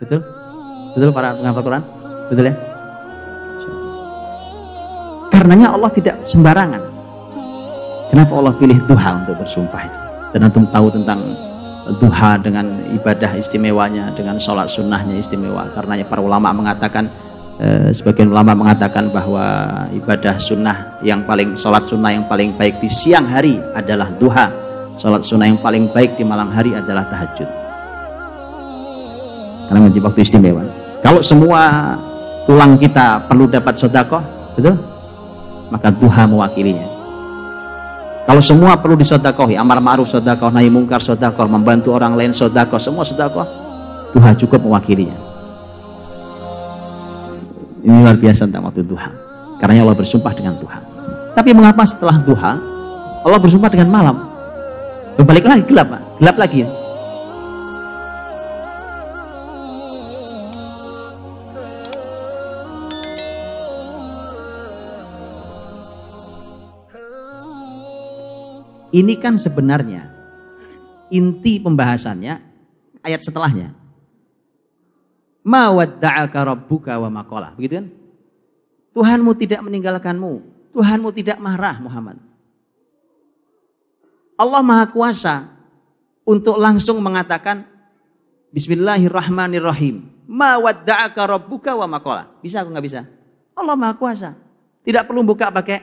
Betul? Betul para penghafal Quran? Betul ya? Karenanya Allah tidak sembarangan. Kenapa Allah pilih duha untuk bersumpah itu? Dan antum tahu tentang duha dengan ibadah istimewanya, dengan sholat sunnahnya istimewa. Karenanya para ulama mengatakan, sebagian ulama mengatakan bahwa ibadah sunnah yang paling, sholat sunnah yang paling baik di siang hari adalah duha. Sholat sunnah yang paling baik di malam hari adalah tahajud. Karena menjadi waktu istimewa. Kalau semua tulang kita perlu dapat sedekah, betul? Maka duha mewakilinya. Kalau semua perlu disedekahi, amar ma'ruf sedekah, nahi mungkar sedekah, membantu orang lain sedekah, semua sedekah, duha cukup mewakilinya. Ini luar biasa tentang waktu duha. Karena Allah bersumpah dengan duha. Tapi mengapa setelah duha Allah bersumpah dengan malam? Berbalik lagi gelap, Pak. Gelap lagi ya. Ini kan sebenarnya inti pembahasannya ayat setelahnya. Ma wadda'aka rabbuka wa ma qala. Begitu kan? Tuhanmu tidak meninggalkanmu. Tuhanmu tidak marah, Muhammad. Allah Maha Kuasa untuk langsung mengatakan Bismillahirrahmanirrahim. Ma wadda'aka rabbuka wa ma qala. Bisa atau enggak bisa? Allah Maha Kuasa. Tidak perlu buka pakai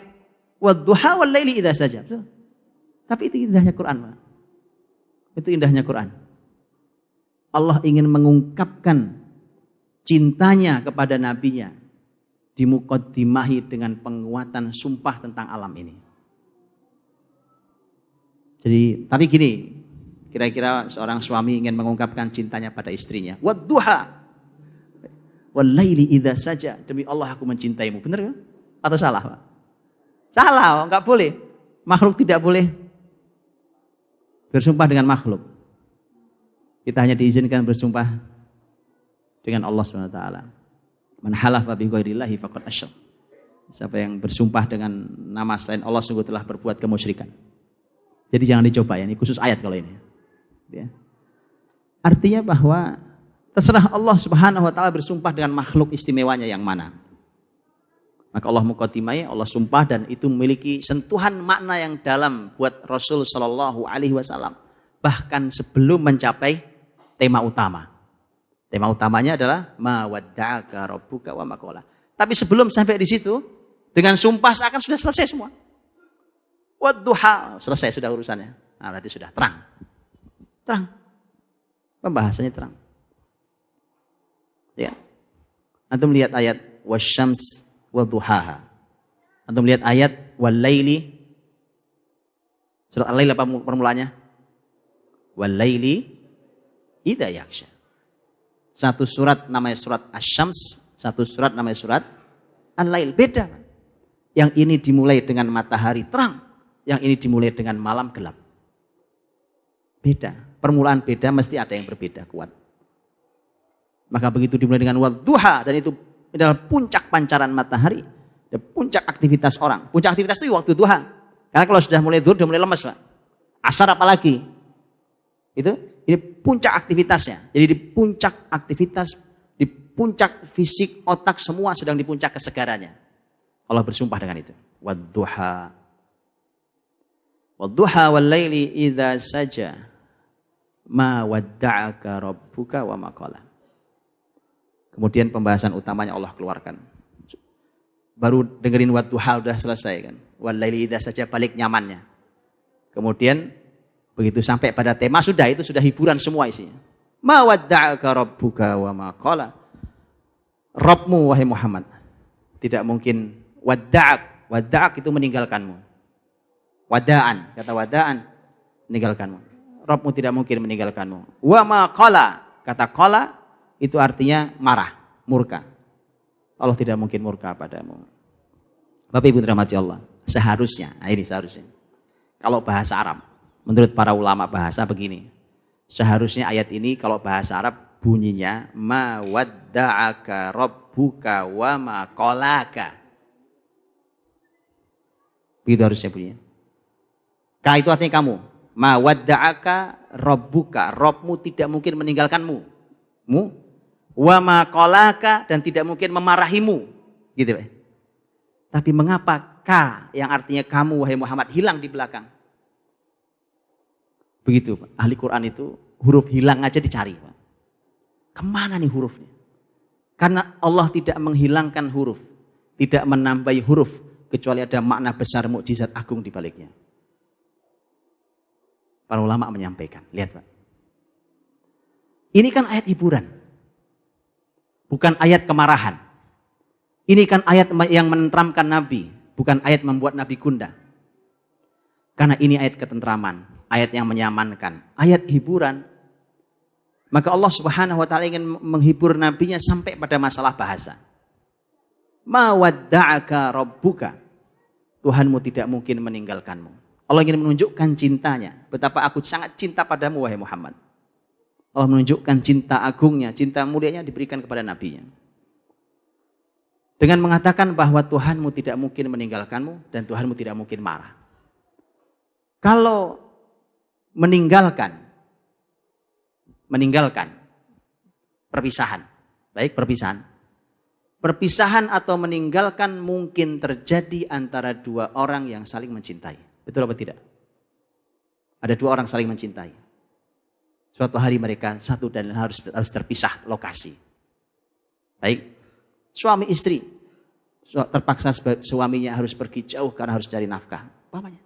wadduha wal laili idza saja. Betul? Tapi itu indahnya Quran, Pak. Itu indahnya Quran. Allah ingin mengungkapkan cintanya kepada nabinya dimuqaddimahi dengan penguatan sumpah tentang alam ini. Jadi, tapi gini, kira-kira seorang suami ingin mengungkapkan cintanya pada istrinya. Wadduha wal laili idza saja. Demi Allah aku mencintaimu. Benar kan? Atau salah, Pak? Salah, enggak boleh. Makhluk tidak boleh bersumpah dengan makhluk. Kita hanya diizinkan bersumpah dengan Allah SWT. Man halafa bi ghairillahi faqad asyrak. Siapa yang bersumpah dengan nama selain Allah sungguh telah berbuat kemusyrikan. Jadi jangan dicoba ya, ini khusus ayat kalau ini. Ya. Artinya bahwa terserah Allah Subhanahu wa taala bersumpah dengan makhluk istimewanya yang mana. Maka Allah muqaddimai, Allah sumpah, dan itu memiliki sentuhan makna yang dalam buat Rasul Shallallahu Alaihi Wasallam. Bahkan sebelum mencapai tema utama. Tema utamanya adalah ma wadda'aka rabbuka wa ma qala. Tapi sebelum sampai di situ, dengan sumpah seakan sudah selesai semua. Wadduha, selesai sudah urusannya. Nah, berarti sudah terang. Terang. Pembahasannya terang. Ya. Antum lihat ayat wasyams wadduhaha. Antum lihat ayat wal-laili. Surat Al-Lail apa permulaannya? Wal-laili idza yaghsha. Satu surat namanya surat Asy-Syams, satu surat namanya surat Al-Lail. Beda. Yang ini dimulai dengan matahari terang, yang ini dimulai dengan malam gelap. Beda. Permulaan beda, mesti ada yang berbeda kuat. Maka begitu dimulai dengan wadduha, dan itu adalah puncak pancaran matahari, dan puncak aktivitas orang. Puncak aktivitas itu waktu duha. Karena kalau sudah mulai zuhur, sudah mulai lemes, Pak. Asar apalagi. Ini puncak aktivitasnya. Jadi di puncak aktivitas, di puncak fisik, otak, semua sedang di puncak kesegarannya. Allah bersumpah dengan itu. Wadduha. Wadduha wal laili idza saja. Ma wadda'aka rabbuka wa ma qala. Kemudian pembahasan utamanya Allah keluarkan. Baru dengerin wadduha udah selesai kan. Wal laili idza saja, balik nyamannya. Kemudian begitu sampai pada tema sudah, itu sudah hiburan semua isinya. Ma wadda'aka rabbuka wa ma qala. Rabbmu wahai Muhammad tidak mungkin wadda'ak. Wadda'ak itu meninggalkanmu. Wada'an, kata wada'an, meninggalkanmu. Rabbmu tidak mungkin meninggalkanmu. Wa ma qala, kata qala itu artinya marah, murka. Allah tidak mungkin murka padamu. Bapak Ibu dirahmati Allah, seharusnya, nah ini seharusnya. Kalau bahasa Arab, menurut para ulama bahasa begini. Seharusnya ayat ini kalau bahasa Arab bunyinya ma wadda'aka rabbuka wa ma qalaka. Begitu harusnya bunyinya. Ka itu artinya kamu. Ma wadda'aka rabbuka, Rabbmu tidak mungkin meninggalkanmu. wa ma qalaka, dan tidak mungkin memarahimu. Gitu, Pak. Tapi mengapa ka yang artinya kamu wahai Muhammad hilang di belakang? Begitu, Pak. Ahli Quran itu huruf hilang aja dicari, Pak. Kemana nih hurufnya? Karena Allah tidak menghilangkan huruf, tidak menambahi huruf, kecuali ada makna besar mukjizat agung di baliknya. Para ulama menyampaikan, lihat Pak. Ini kan ayat hiburan. Bukan ayat kemarahan. Ini kan ayat yang menenteramkan Nabi, bukan ayat membuat Nabi gundah. Karena ini ayat ketentraman, ayat yang menyamankan, ayat hiburan. Maka Allah Subhanahu wa taala ingin menghibur nabinya sampai pada masalah bahasa. Ma wadda'aka rabbuka. Tuhanmu tidak mungkin meninggalkanmu. Allah ingin menunjukkan cintanya, betapa aku sangat cinta padamu wahai Muhammad. Allah menunjukkan cinta agungnya, cinta mulianya diberikan kepada nabinya. Dengan mengatakan bahwa Tuhanmu tidak mungkin meninggalkanmu dan Tuhanmu tidak mungkin marah. Kalau meninggalkan perpisahan, baik perpisahan. Perpisahan atau meninggalkan mungkin terjadi antara dua orang yang saling mencintai. Betul apa tidak? Ada dua orang saling mencintai. Suatu hari mereka satu dan harus terpisah lokasi. Baik, suami istri terpaksa suaminya harus pergi jauh karena harus cari nafkah. Umpamanya.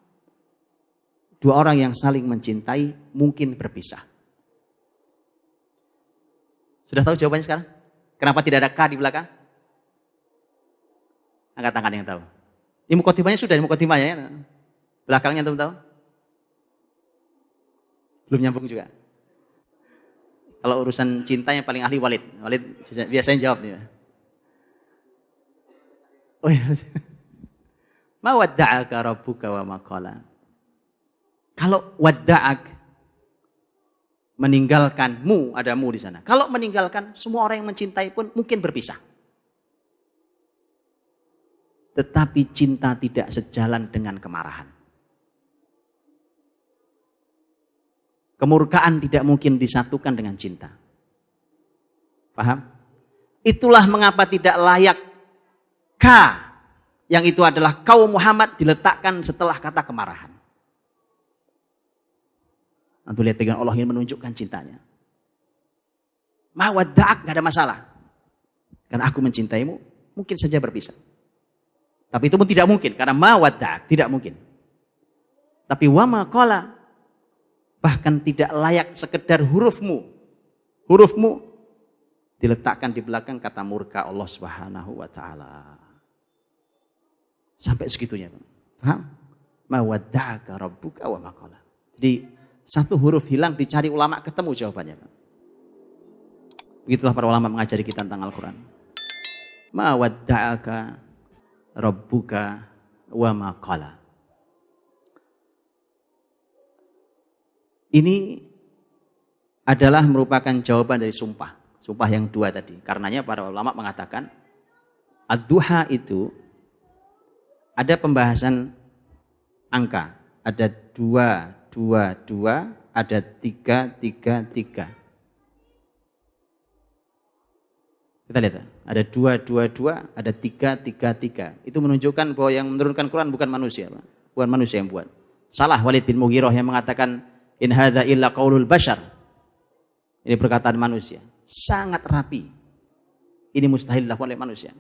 Dua orang yang saling mencintai mungkin berpisah. Sudah tahu jawabannya sekarang? Kenapa tidak ada K di belakang? Angkat tangan yang tahu. Ini mukotimanya sudah, ini mukotimanya ya. Belakangnya antum tahu? Belum nyambung juga. Kalau urusan cinta yang paling ahli Walid. Walid biasanya jawab nih. Oh iya. Ma wadda'aka rabbuka wa ma qala. Kalau wadda'ak meninggalkanmu, ada mu di sana. Kalau meninggalkan, semua orang yang mencintai pun mungkin berpisah. Tetapi cinta tidak sejalan dengan kemarahan. Kemurkaan tidak mungkin disatukan dengan cinta. Paham? Itulah mengapa tidak layak ka, yang itu adalah kaum Muhammad, diletakkan setelah kata kemarahan. Antum lihat dengan Allah ingin menunjukkan cintanya. Ma wadda'ak, gak ada masalah. Karena aku mencintaimu, mungkin saja berpisah. Tapi itu pun tidak mungkin, karena ma wadda'ak, tidak mungkin. Tapi wa ma qala, bahkan tidak layak sekedar hurufmu. Hurufmu diletakkan di belakang kata murka Allah Subhanahu wa taala. Sampai segitunya. Paham? Ma wadda'aka rabbuka wa ma qala. Jadi satu huruf hilang dicari ulama ketemu jawabannya. Begitulah para ulama mengajari kita tentang Al-Quran. Ma wadda'aka rabbuka wa ma qala. Ini adalah merupakan jawaban dari sumpah. Sumpah yang dua tadi. Karenanya para ulama mengatakan ad-duha itu ada pembahasan angka. Ada 2, 2, 2, ada 3, 3, 3. Kita lihat, ada 2, 2, 2, ada 3, 3, 3. Itu menunjukkan bahwa yang menurunkan Quran bukan manusia, Pak. Bukan manusia yang buat. Salah Walid bin Mughirah yang mengatakan in hadza illa qaulul bashar. Ini perkataan manusia. Sangat rapi. Ini mustahil dilakukan oleh manusia.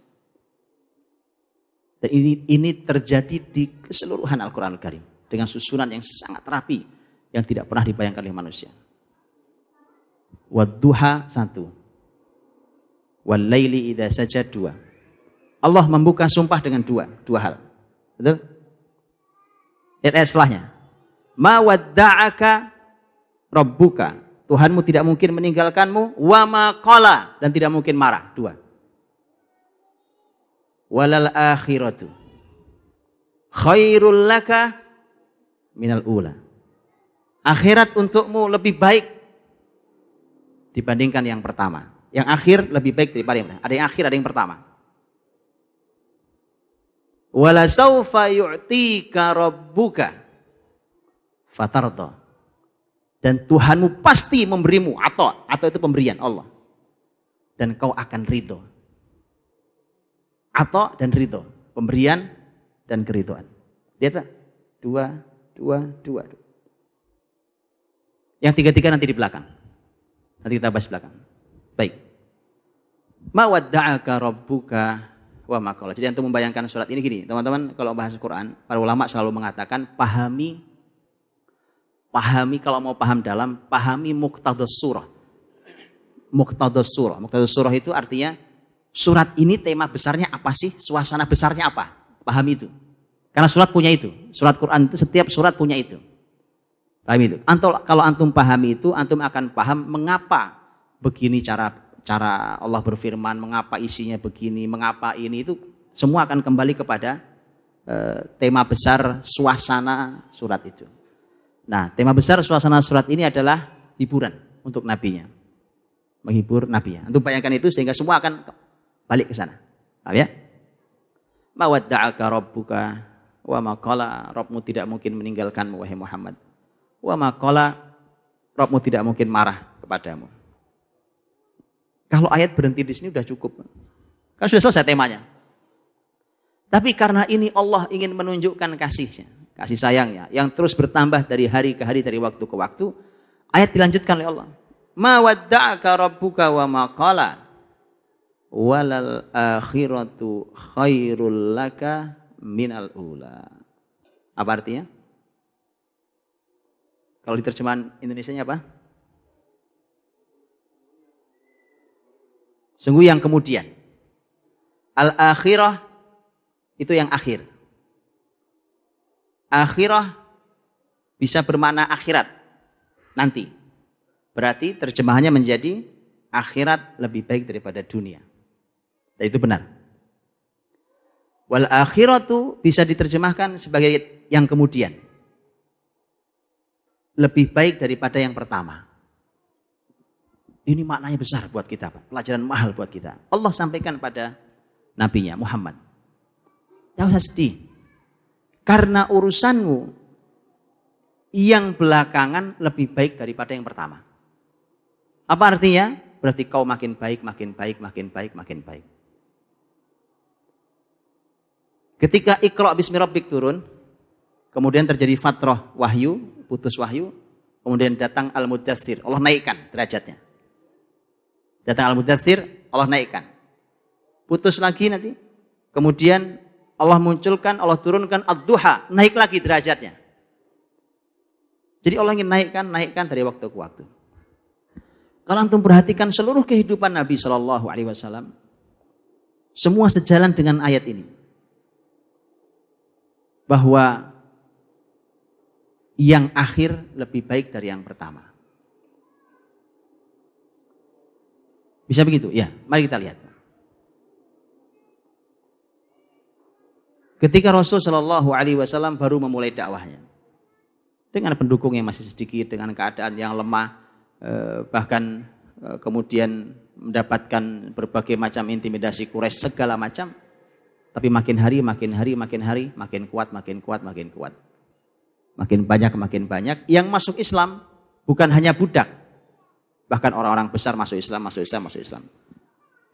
Dan ini terjadi di keseluruhan Al-Quran Al-Karim. Dengan susunan yang sangat rapi. Yang tidak pernah dibayangkan oleh manusia. Wadduha 1. Wal-laili idza saja 2. Allah membuka sumpah dengan dua hal. Betul? Ayat setelahnya. Ma wadda'aka rabbuka. Tuhanmu tidak mungkin meninggalkanmu. Wa ma qala. Dan tidak mungkin marah. 2. Walal akhiratu khairul laka minal ula. Akhirat untukmu lebih baik dibandingkan yang pertama. Yang akhir lebih baik daripada yang pertama. Ada yang akhir, ada yang pertama. Wala saufa yu'tika rabbuka fatarda. Dan Tuhanmu pasti memberimu atau itu pemberian Allah. dan kau akan ridho. Atau dan ridho, pemberian dan keridhoan. Lihat Pak, dua. Yang tiga-tiga nanti di belakang. Nanti kita bahas belakang. Baik. Ma wadda'aka rabbuka wa ma qala. Jadi untuk membayangkan surat ini gini, teman-teman, kalau bahas Quran, para ulama selalu mengatakan pahami kalau mau paham dalam, pahami muqtadas surah. Muqtadas surah itu artinya surat ini tema besarnya apa sih? Suasana besarnya apa? Pahami itu. Karena surat punya itu. Surat Quran itu setiap surat punya itu. Pahami itu. Kalau antum pahami itu, antum akan paham mengapa begini cara Allah berfirman, mengapa isinya begini, mengapa ini, itu semua akan kembali kepada tema besar suasana surat itu. Nah, tema besar suasana surat ini adalah hiburan untuk nabinya. Menghibur nabinya. Antum bayangkan itu sehingga semua akan balik ke sana. Paham ya? Ma wadda'aka rabbuka wa ma qala. Rabbmu tidak mungkin meninggalkanmu wahai Muhammad. Wa ma qala, Rabbmu tidak mungkin marah kepadamu. Kalau ayat berhenti di sini sudah cukup. Kan sudah selesai temanya. Tapi karena ini Allah ingin menunjukkan kasihnya, kasih sayangnya yang terus bertambah dari hari ke hari, dari waktu ke waktu, ayat dilanjutkan oleh Allah. Ma wadda'aka rabbuka wa ma qala walal akhiratu khairul laka minal ula. Apa artinya? Kalau di terjemahan Indonesianya apa? Sungguh yang kemudian. Al-akhirah itu yang akhir. Akhirah bisa bermakna akhirat nanti. Berarti terjemahannya menjadi akhirat lebih baik daripada dunia. Dan itu benar. Wal akhiratu bisa diterjemahkan sebagai yang kemudian. Lebih baik daripada yang pertama. Ini maknanya besar buat kita, Pak. Pelajaran mahal buat kita. Allah sampaikan pada nabinya Muhammad. Jangan usah sedih. Karena urusanmu yang belakangan lebih baik daripada yang pertama. Apa artinya? Berarti kau makin baik, makin baik, makin baik, makin baik. Ketika Iqra bismi rabbik turun, kemudian terjadi fatrah wahyu, putus wahyu, kemudian datang Al-Mudaththir, Allah naikkan derajatnya. Datang Al-Mudaththir, Allah naikkan. Putus lagi nanti. Kemudian Allah munculkan, Allah turunkan Ad-Duha, naik lagi derajatnya. Jadi Allah ingin naikkan dari waktu ke waktu. Kalau antum perhatikan seluruh kehidupan Nabi Shallallahu Alaihi Wasallam, semua sejalan dengan ayat ini. Bahwa yang akhir lebih baik dari yang pertama. Bisa begitu? Ya, mari kita lihat. Ketika Rasul Shallallahu Alaihi Wasallam baru memulai dakwahnya, dengan pendukung yang masih sedikit, dengan keadaan yang lemah, bahkan kemudian mendapatkan berbagai macam intimidasi Quraisy segala macam, tapi makin hari, makin kuat, makin banyak yang masuk Islam, bukan hanya budak, bahkan orang-orang besar masuk Islam.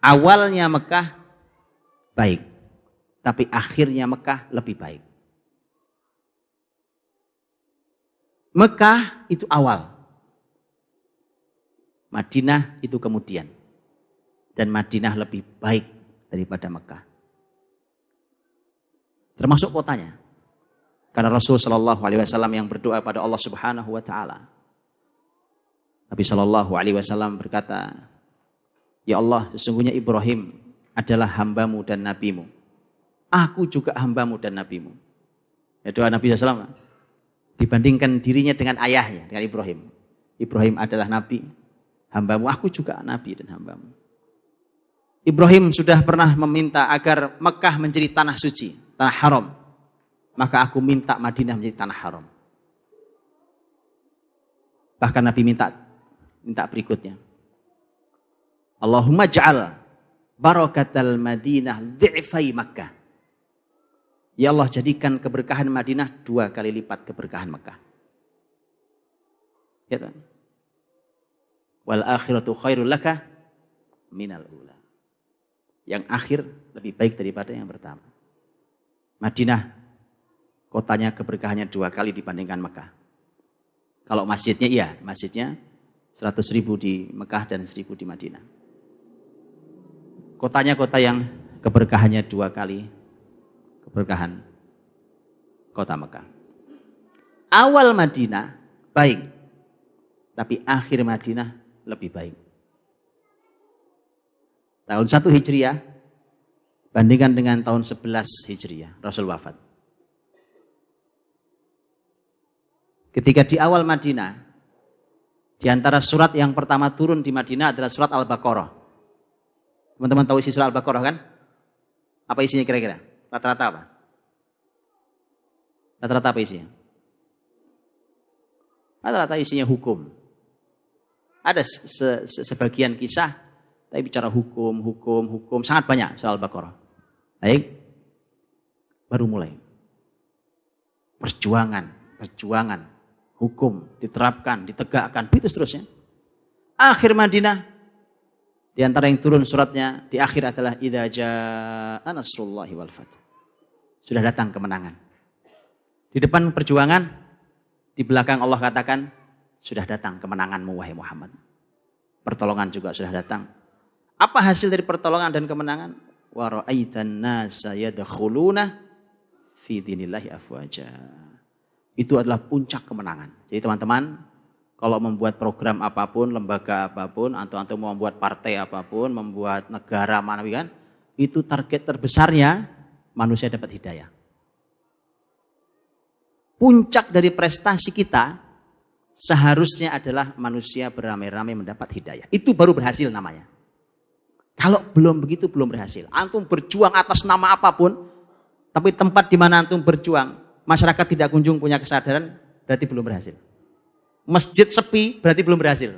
Awalnya Mekah baik, tapi akhirnya Mekah lebih baik. Mekah itu awal, Madinah itu kemudian, dan Madinah lebih baik daripada Mekah. Termasuk kotanya. Karena Rasul Shallallahu Alaihi Wasallam yang berdoa pada Allah Subhanahu Wa Taala. Nabi Shallallahu Alaihi Wasallam berkata, Ya Allah, sesungguhnya Ibrahim adalah hambamu dan nabimu. Aku juga hambamu dan nabimu. Ya, doa Nabi SAW dibandingkan dirinya dengan ayahnya, dengan Ibrahim. Ibrahim adalah nabi, hambamu, aku juga nabi dan hambamu. Ibrahim sudah pernah meminta agar Mekah menjadi tanah suci, tanah haram. Maka aku minta Madinah menjadi tanah haram. Bahkan Nabi minta berikutnya. Allahumma ja'al barakatal Madinah dhi'fai Makkah. Ya Allah, jadikan keberkahan Madinah 2 kali lipat keberkahan Mekah. Ya kan? Wal akhiratu khairul laka minal ula. Yang akhir lebih baik daripada yang pertama. Madinah, kotanya keberkahannya 2 kali dibandingkan Mekah. Kalau masjidnya iya, masjidnya 100.000 di Mekah dan 1.000 di Madinah. Kotanya kota yang keberkahannya 2 kali keberkahan kota Mekah. Awal Madinah baik, tapi akhir Madinah lebih baik. Tahun 1 Hijriah bandingkan dengan tahun 11 Hijriah, Rasul wafat. Ketika di awal Madinah, di antara surat yang pertama turun di Madinah adalah surat Al-Baqarah. Teman-teman tahu isi surat Al-Baqarah kan? Apa isinya kira-kira? Rata-rata apa? Rata-rata apa isinya? Rata-rata isinya hukum. Ada sebagian kisah, tapi bicara hukum, sangat banyak soal Al-Baqarah. Baik, baru mulai. Perjuangan, hukum, diterapkan, ditegakkan, begitu seterusnya. Akhir Madinah, di antara yang turun suratnya, di akhir adalah idza jaa nasrullahi wal fath. Sudah datang kemenangan. Di depan perjuangan, di belakang Allah katakan, sudah datang kemenanganmu wahai Muhammad. Pertolongan juga sudah datang. Apa hasil dari pertolongan dan kemenangan? Wa ra'aitan nasa yadkhuluna fi dinillahi afwaja. Itu adalah puncak kemenangan. Jadi teman-teman, kalau membuat program apapun, lembaga apapun, atau membuat partai apapun, membuat negara mana kan, itu target terbesarnya manusia dapat hidayah. Puncak dari prestasi kita seharusnya adalah manusia beramai-ramai mendapat hidayah. Itu baru berhasil namanya. Kalau belum begitu belum berhasil. Antum berjuang atas nama apapun, tapi tempat di mana antum berjuang, masyarakat tidak kunjung punya kesadaran, berarti belum berhasil. Masjid sepi, berarti belum berhasil.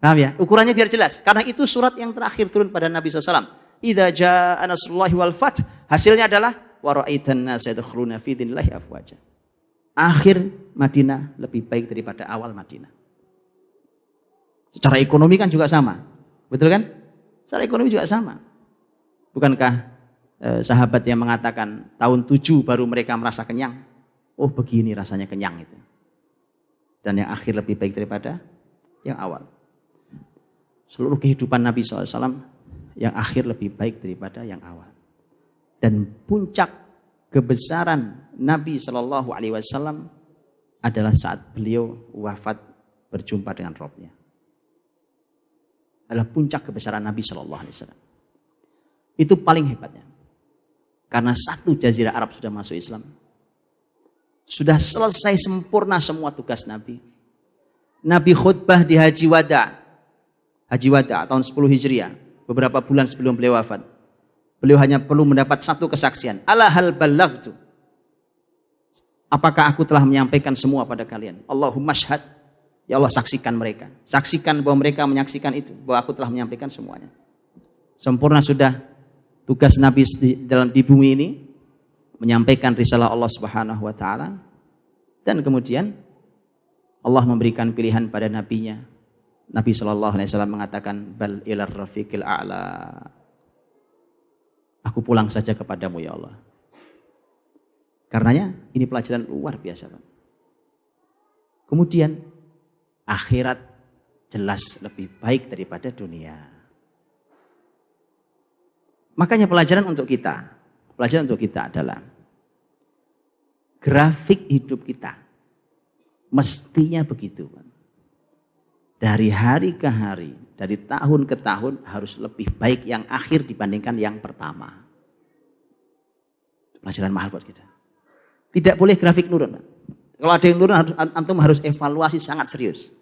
Paham ya? Ukurannya biar jelas. Karena itu surat yang terakhir turun pada Nabi SAW. Idza jaa nasrullahi wal fath. Hasilnya adalah wa ra'aitan nasa yadkhuluna fi dinillahi afwaja. Akhir Madinah lebih baik daripada awal Madinah. Secara ekonomi kan juga sama. Betul kan? Secara ekonomi juga sama. Bukankah sahabat yang mengatakan tahun 7 baru mereka merasa kenyang? Oh begini rasanya kenyang itu. Dan yang akhir lebih baik daripada yang awal. Seluruh kehidupan Nabi SAW yang akhir lebih baik daripada yang awal. Dan puncak kebesaran Nabi SAW adalah saat beliau wafat berjumpa dengan Rabbnya. Adalah puncak kebesaran Nabi SAW. Itu paling hebatnya. Karena satu jazirah Arab sudah masuk Islam. Sudah selesai sempurna semua tugas Nabi. Nabi khutbah di Haji Wada. Haji Wada tahun 10 Hijriah. Beberapa bulan sebelum beliau wafat. Beliau hanya perlu mendapat satu kesaksian. Ala hal balaghtu. Apakah aku telah menyampaikan semua pada kalian? Allahumma syhad. Ya Allah saksikan mereka. Saksikan bahwa mereka menyaksikan itu. Bahwa aku telah menyampaikan semuanya. Sempurna sudah tugas Nabi di bumi ini. Menyampaikan risalah Allah Subhanahu wa ta'ala. Dan kemudian Allah memberikan pilihan pada nabinya. Nabi SAW mengatakan bal ilar rafiqil a'la. Aku pulang saja kepadamu ya Allah. Karenanya ini pelajaran luar biasa, Pak. Kemudian akhirat jelas lebih baik daripada dunia. Makanya pelajaran untuk kita adalah grafik hidup kita mestinya begitu, Pak. Dari hari ke hari, dari tahun ke tahun harus lebih baik yang akhir dibandingkan yang pertama. Pelajaran mahal buat kita. Tidak boleh grafik nurun. Kalau ada yang nurun, antum harus evaluasi sangat serius.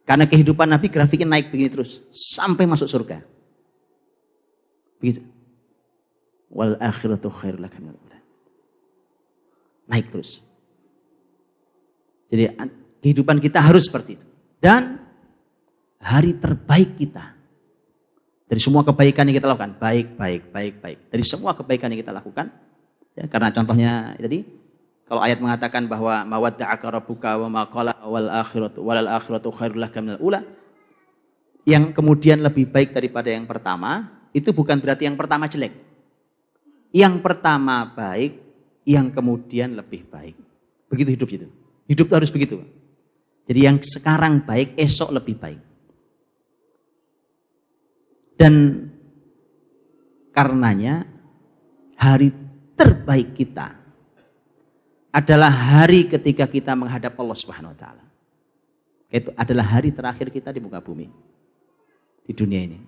Karena kehidupan Nabi grafiknya naik begini terus sampai masuk surga. Begitu. Wal akhiratu khairul laka minal ula. Naik terus. Jadi kehidupan kita harus seperti itu. Dan hari terbaik kita dari semua kebaikan yang kita lakukan, baik. Dari semua kebaikan yang kita lakukan, ya, karena contohnya tadi, kalau ayat mengatakan bahwa mawadda'aka rabbuka wa ma qala walal akhiratu khairul laka minal ula, yang kemudian lebih baik daripada yang pertama, itu bukan berarti yang pertama jelek. Yang pertama baik, yang kemudian lebih baik. Begitu hidup itu. Hidup itu harus begitu. Jadi yang sekarang baik, esok lebih baik. Dan karenanya hari terbaik kita adalah hari ketika kita menghadap Allah Subhanahu wa taala. Itu adalah hari terakhir kita di muka bumi. Di dunia ini.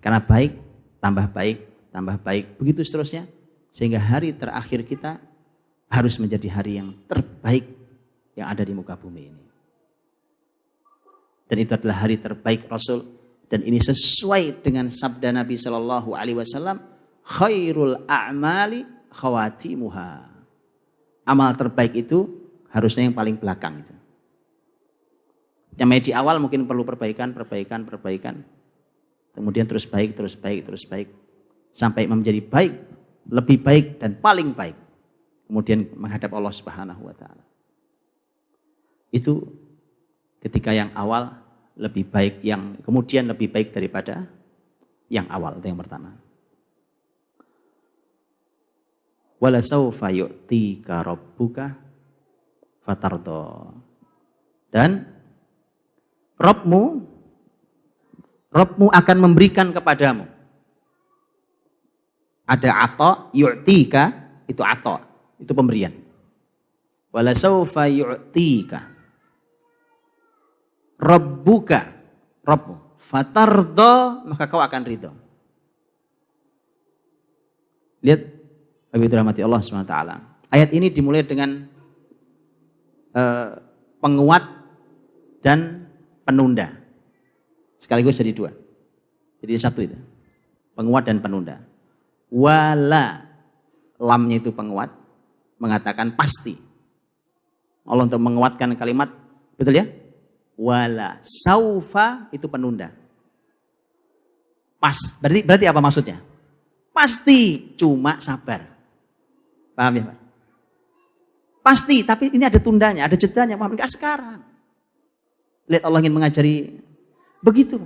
Karena baik, tambah baik, begitu seterusnya. Sehingga hari terakhir kita harus menjadi hari yang terbaik yang ada di muka bumi ini. Dan itu adalah hari terbaik Rasul. Dan ini sesuai dengan sabda Nabi Shallallahu Alaihi Wasallam, khairul a'mali khawatimuha. Amal terbaik itu harusnya yang paling belakang itu. Yang di awal mungkin perlu perbaikan. Kemudian terus baik. Sampai menjadi baik, lebih baik dan paling baik. Kemudian menghadap Allah Subhanahu wa taala. Itu ketika yang awal lebih baik, yang kemudian lebih baik daripada yang awal, itu yang pertama. Wala saufa yu'tika rabbuka fatardo. Dan Rabbmu akan memberikan kepadamu. Ada ato, yu'tika, itu ato, itu pemberian. Wala saufa yu'tika rabbuka, Rabbmu, fatardo, maka kau akan ridho. Lihat, Habib rahmati Allah SWT. Ayat ini dimulai dengan penguat dan penunda. Sekaligus jadi dua. Jadi satu itu. Penguat dan penunda. Wala, lamnya itu penguat, mengatakan pasti. Allah untuk menguatkan kalimat, betul ya? Wala saufa itu penunda. Berarti apa maksudnya? Pasti, cuma sabar. Paham ya Pak? Pasti, tapi ini ada tundanya, ada jedanya. Enggak sekarang. Lihat Allah ingin mengajari begitu.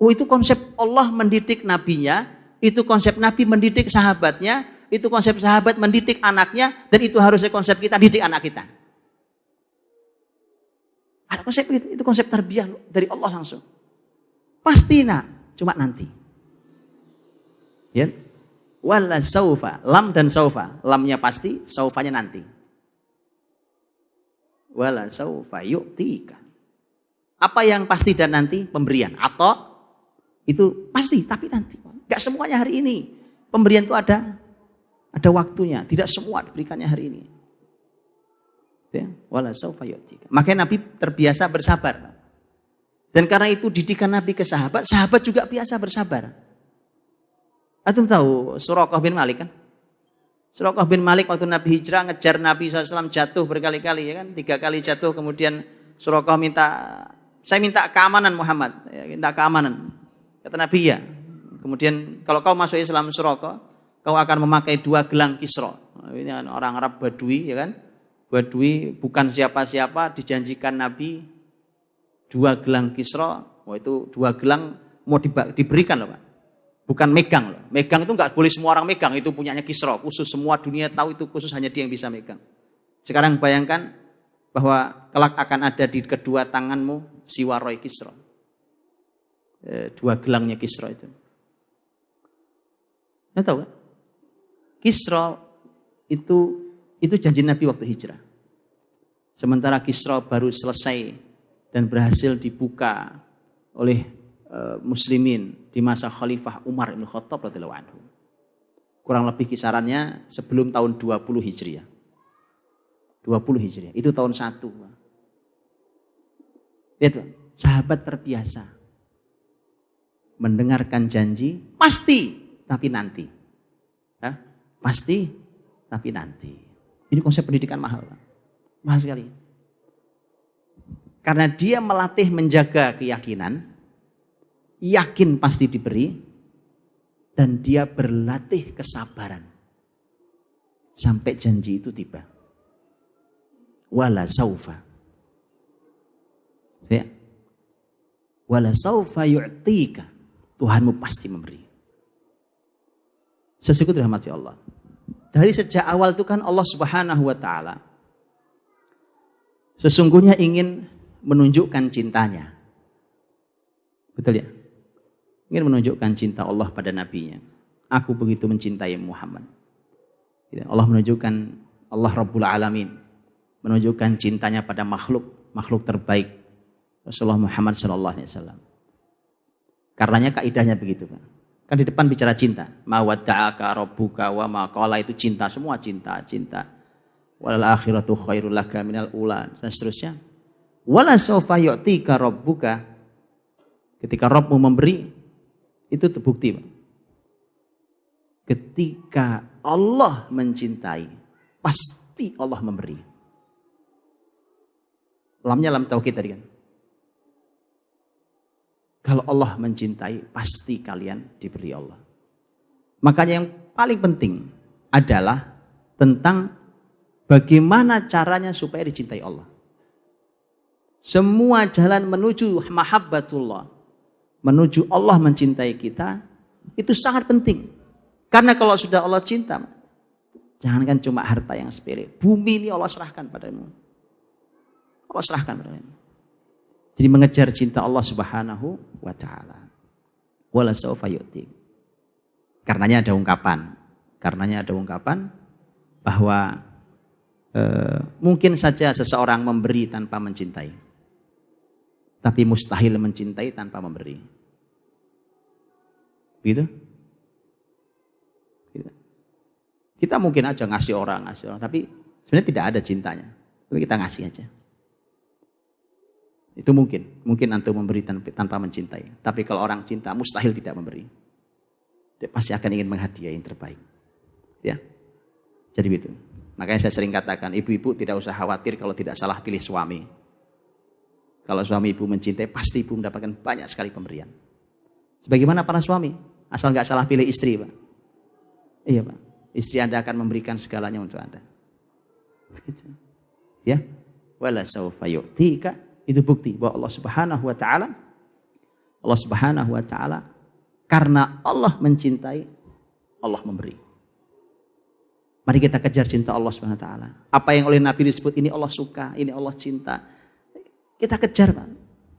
Oh, itu konsep Allah mendidik nabinya, itu konsep nabi mendidik sahabatnya, itu konsep sahabat mendidik anaknya, dan itu harusnya konsep kita didik anak kita. Ada konsep itu konsep tarbiyah dari Allah langsung. Pasti nak, cuma nanti. Ya. Wala saufa, lam dan saufa. Lamnya pasti, saufanya nanti. Wala saufa yu'tika. Apa yang pasti dan nanti? Pemberian. Atau itu pasti, tapi nanti. Gak semuanya hari ini. Pemberian itu ada waktunya. Tidak semua diberikannya hari ini. Ya. Wala saufa yu'tika. Makanya Nabi terbiasa bersabar. Dan karena itu didikan Nabi ke sahabat, sahabat juga biasa bersabar. Antum tahu Suraqah bin Malik kan? Suraqah bin Malik waktu Nabi hijrah ngejar Nabi SAW jatuh berkali-kali ya kan? 3 kali jatuh, kemudian Suraqah saya minta keamanan Muhammad, ya, minta keamanan. Kata Nabi ya. Kemudian kalau kau masuk Islam Suraqah, kau akan memakai 2 gelang Kisra. Ini orang Arab Badui ya kan? Badui bukan siapa-siapa, dijanjikan Nabi 2 gelang Kisra. Wah itu 2 gelang mau diberikan loh Pak. Bukan megang loh. Megang itu nggak boleh semua orang megang. Itu punyanya Kisra. Khusus semua dunia tahu itu khusus hanya dia yang bisa megang. Sekarang bayangkan bahwa kelak akan ada di kedua tanganmu siwaroi Kisra. 2 gelangnya Kisra itu. Anda tahu kan? Kisra itu janji Nabi waktu hijrah. Sementara Kisra baru selesai dan berhasil dibuka oleh muslimin di masa Khalifah Umar bin Khattab radhiyallahu anhu. Kurang lebih kisarannya sebelum tahun 20 Hijriah. 20 Hijriah, itu tahun 1. Lihat, sahabat terbiasa mendengarkan janji, pasti, tapi nanti. Hah? Pasti, tapi nanti. Ini konsep pendidikan mahal. Mahal sekali. Karena dia melatih menjaga keyakinan, yakin pasti diberi, dan dia berlatih kesabaran sampai janji itu tiba. Wala saufa. Ya. wala saufa yu'tika. Tuhanmu pasti memberi. Sesungguhnya dirahmati Allah. Dari sejak awal itu kan Allah Subhanahu wa taala sesungguhnya ingin menunjukkan cintanya. Betul ya? Ingin menunjukkan cinta Allah pada nabinya. Aku begitu mencintai Muhammad. Allah menunjukkan, Allah Rabbul Alamin menunjukkan cintanya pada makhluk terbaik Rasulullah Muhammad SAW. Karenanya kaidahnya begitu, Pak. Kan di depan bicara cinta. Ma wadda'aka rabbuka wa ma qala, itu cinta, semua cinta. Walal akhiratu khairul laka minal ula, dan seterusnya. Wala sawfa yu'tika rabbuka, ketika Rabbmu memberi, itu terbukti, Pak. Ketika Allah mencintai, pasti Allah memberi. Lamnya lam tauhid tadi kan. Kalau Allah mencintai, pasti kalian diberi Allah. Makanya yang paling penting adalah tentang bagaimana caranya supaya dicintai Allah. Semua jalan menuju mahabbatullah, menuju Allah mencintai kita, itu sangat penting. Karena kalau sudah Allah cinta, jangankan cuma harta yang sepele, bumi ini Allah serahkan padamu. Allah serahkan padamu. Jadi mengejar cinta Allah Subhanahu wa taala. Wala saufa yu'tik. Karenanya ada ungkapan bahwa mungkin saja seseorang memberi tanpa mencintai. Tapi mustahil mencintai tanpa memberi. Gitu? Kita mungkin aja ngasih orang, tapi sebenarnya tidak ada cintanya. Tapi kita ngasih aja. Itu mungkin antum memberi tanpa mencintai. Tapi kalau orang cinta, mustahil tidak memberi. Dia pasti akan ingin menghadiahi yang terbaik. Ya, jadi begitu. Makanya saya sering katakan, ibu-ibu tidak usah khawatir kalau tidak salah pilih suami. Kalau suami ibu mencintai, pasti ibu mendapatkan banyak sekali pemberian. Sebagaimana para suami, asal nggak salah pilih istri, Pak. Iya, Pak. Istri Anda akan memberikan segalanya untuk Anda. Begitu. Ya. Wala saufa yu'tika, itu bukti bahwa Allah Subhanahu wa taala karena Allah mencintai, Allah memberi. Mari kita kejar cinta Allah Subhanahu wa taala. Apa yang oleh Nabi disebut ini Allah suka, ini Allah cinta. Kita kejar, Pak.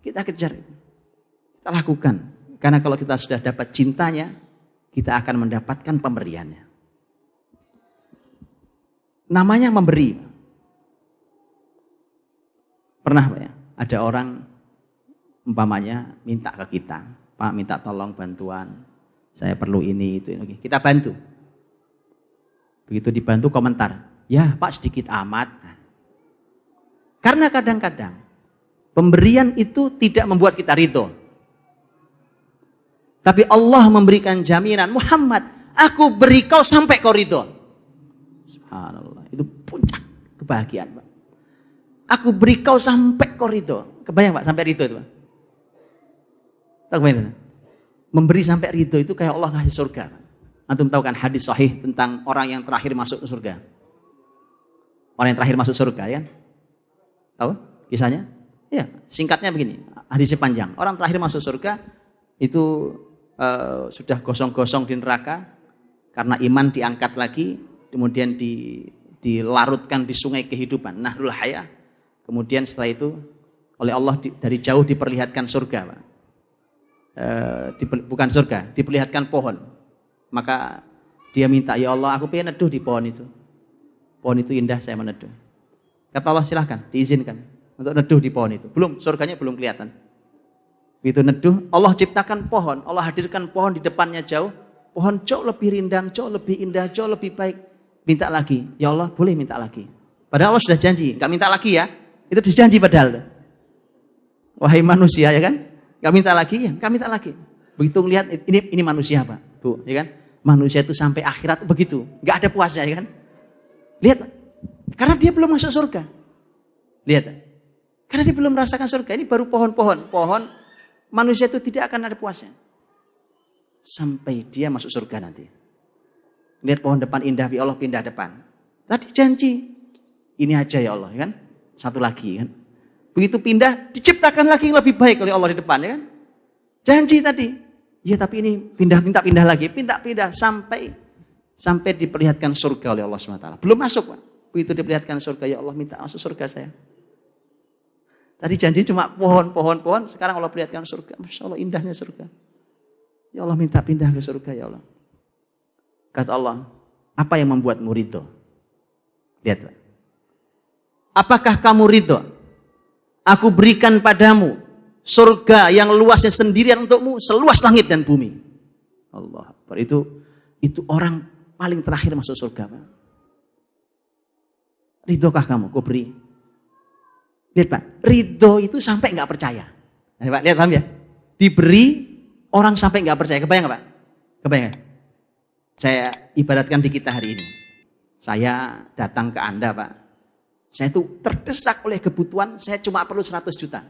Kita kejar. Kita lakukan. Karena kalau kita sudah dapat cintanya, kita akan mendapatkan pemberiannya. Namanya memberi. Pernah, Pak ya, ada orang umpamanya minta ke kita, Pak minta tolong bantuan, saya perlu ini itu. Oke, kita bantu. Begitu dibantu komentar, ya Pak sedikit amat. Karena kadang-kadang pemberian itu tidak membuat kita ridho. Tapi Allah memberikan jaminan, Muhammad, aku beri kau sampai kau ridho. Subhanallah, itu puncak kebahagiaan, Pak. Aku beri kau sampai kau ridho. Kebayang, Pak, sampai ridho itu, Pak? Tak kebayang? Memberi sampai ridho itu kayak Allah ngasih surga, Pak. Antum tahu kan hadis sahih tentang orang yang terakhir masuk ke surga? Orang yang terakhir masuk surga, ya? Tahu kisahnya? Ya, singkatnya begini, hadisnya panjang. Orang terakhir masuk surga itu sudah gosong-gosong di neraka karena iman diangkat lagi, kemudian dilarutkan di sungai kehidupan, Nahrul Haya. Kemudian setelah itu oleh Allah dari jauh diperlihatkan surga, Pak. Bukan surga, diperlihatkan pohon. Maka dia minta, ya Allah, aku pengen neduh di pohon itu. Pohon itu indah, saya meneduh. Kata Allah, silahkan, diizinkan untuk neduh di pohon itu. Surganya belum kelihatan. Begitu neduh, Allah ciptakan pohon, Allah hadirkan pohon di depannya jauh. Pohon jauh lebih rindang, jauh lebih indah, jauh lebih baik. Minta lagi, ya Allah, boleh minta lagi. Padahal Allah sudah janji, nggak minta lagi ya. Itu dijanji padahal. Wahai manusia, ya kan? Nggak minta lagi, ya, nggak minta lagi. Begitu ngelihat ini manusia, Pak, Bu, ya kan? Manusia itu sampai akhirat begitu, nggak ada puasnya, ya kan? Lihat, karena dia belum masuk surga. Lihat, karena dia belum merasakan surga. Ini baru pohon manusia itu tidak akan ada puasnya sampai dia masuk surga nanti. Lihat pohon depan indah, ya Allah pindah depan. Tadi janji, ini aja ya Allah, ya kan? Satu lagi, kan? Begitu pindah, diciptakan lagi yang lebih baik oleh Allah di depan, ya kan? Janji tadi. Ya tapi ini minta pindah lagi. Pindah sampai diperlihatkan surga oleh Allah SWT. Belum masuk Pak. Begitu diperlihatkan surga, ya Allah minta masuk surga saya. Tadi janji cuma pohon. Sekarang Allah perlihatkan surga. Masya Allah indahnya surga. Ya Allah minta pindah ke surga ya Allah. Kata Allah, apa yang membuatmu ridho? Lihat Pak. Apakah kamu ridho? Aku berikan padamu surga yang luasnya sendirian untukmu, seluas langit dan bumi. Allah Akbar. Itu orang paling terakhir masuk surga Pak. Ridhokah kamu? Kau beri. Lihat Pak, ridho itu sampai nggak percaya. Nah, Pak, lihat paham ya? Diberi orang sampai nggak percaya. Kebayang nggak Pak? Kebayang? Saya ibaratkan di kita hari ini. Saya datang ke Anda Pak. Saya itu terdesak oleh kebutuhan, saya cuma perlu 100 juta.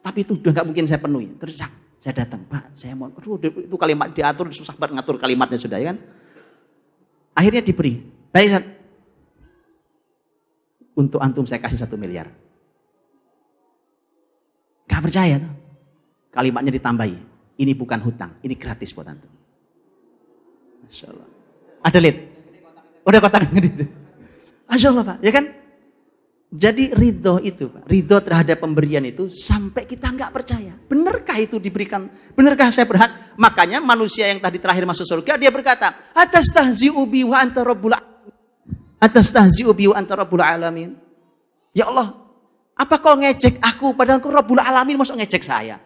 Tapi itu udah nggak mungkin saya penuhi. Terdesak. Saya datang, Pak, saya mau, itu kalimat diatur, susah banget ngatur kalimatnya sudah ya kan. Akhirnya diberi. Baik, untuk antum saya kasih 1 miliar. Gak percaya tuh. Kalimatnya ditambahi. Ini bukan hutang, ini gratis buat antum. Masya Allah. Ada lihat? Udah kotak gede. Masya Allah Pak, ya kan? Jadi ridho itu Pak, ridho terhadap pemberian itu sampai kita nggak percaya. Benarkah itu diberikan? Benarkah saya berhak? Makanya manusia yang tadi terakhir masuk surga, dia berkata, atastahzi'u bi wa anta rabbul alamin. Ya Allah, apa kau ngejek aku padahal kau Rabbul Alamin, masuk ngejek saya?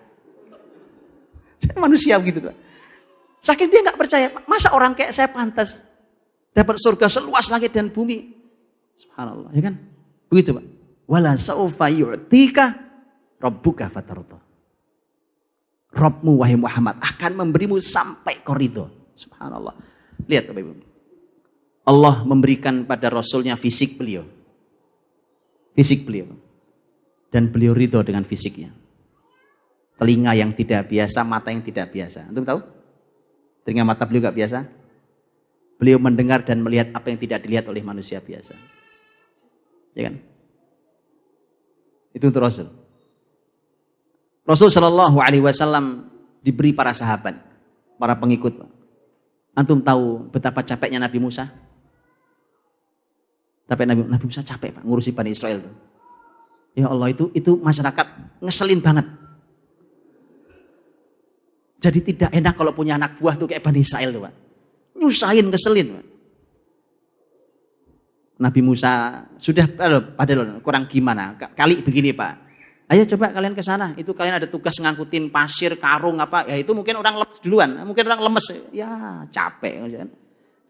Manusia begitu Pak. Saking dia nggak percaya, masa orang kayak saya pantas dapat surga seluas langit dan bumi? Subhanallah, ya kan? Begitu Pak. Wala saufa yu'tika rabbuka fatarda. Rabbmu wahai Muhammad akan memberimu sampai kau ridho. Subhanallah. Lihat Bapak Ibu. Allah memberikan pada Rasulnya fisik beliau. Fisik beliau. Dan beliau ridho dengan fisiknya. Telinga yang tidak biasa, mata yang tidak biasa. Antum tahu? Telinga mata beliau gak biasa. Beliau mendengar dan melihat apa yang tidak dilihat oleh manusia biasa. Ya kan? Itu untuk Rasul. Rasul Shallallahu Alaihi Wasallam diberi para sahabat, para pengikut. Antum tahu betapa capeknya Nabi Musa? Tapi Nabi Musa capek Pak, ngurusi Bani Israel tuh. Ya Allah, itu masyarakat ngeselin banget. Jadi tidak enak kalau punya anak buah tuh kayak Bani Israel tuh Pak. Nyusahin, ngeselin Pak. Nabi Musa sudah padahal kurang gimana. Kali begini Pak. Ayo coba kalian ke sana. Itu kalian ada tugas ngangkutin pasir, karung apa. Ya itu mungkin orang lemes duluan. Mungkin orang lemes. Ya capek.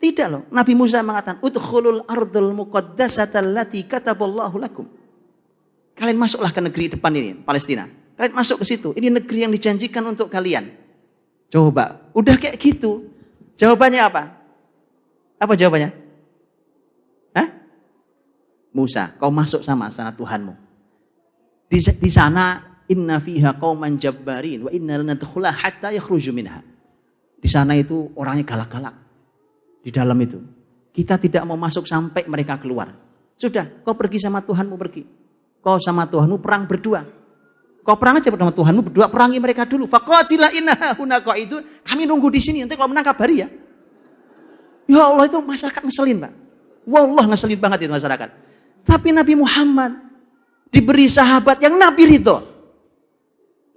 Tidak loh. Nabi Musa mengatakan, udkhulul ardul muqaddasata allati kataballahu lakum. Kalian masuklah ke negeri depan ini, Palestina. Kalian masuk ke situ. Ini negeri yang dijanjikan untuk kalian. Coba. Udah kayak gitu. Jawabannya apa? Apa jawabannya? Hah? Musa, kau masuk sama sana Tuhanmu. Di sana inna fiha qauman jabbarin wa inna lanadkhula hatta yakhruju minha. Di sana itu orangnya galak-galak. Di dalam itu kita tidak mau masuk sampai mereka keluar. Sudah, kau pergi sama Tuhanmu, pergi. Kau sama Tuhanmu perang berdua. Kau perang aja sama Tuhanmu berdua, perangi mereka dulu. Faqatila innaha huna qaidun. Kami nunggu di sini, nanti kalau menang kabari ya. Ya Allah, itu masyarakat ngeselin Pak. Wallah ngeselin banget itu masyarakat. Tapi Nabi Muhammad diberi sahabat yang Nabi ridho.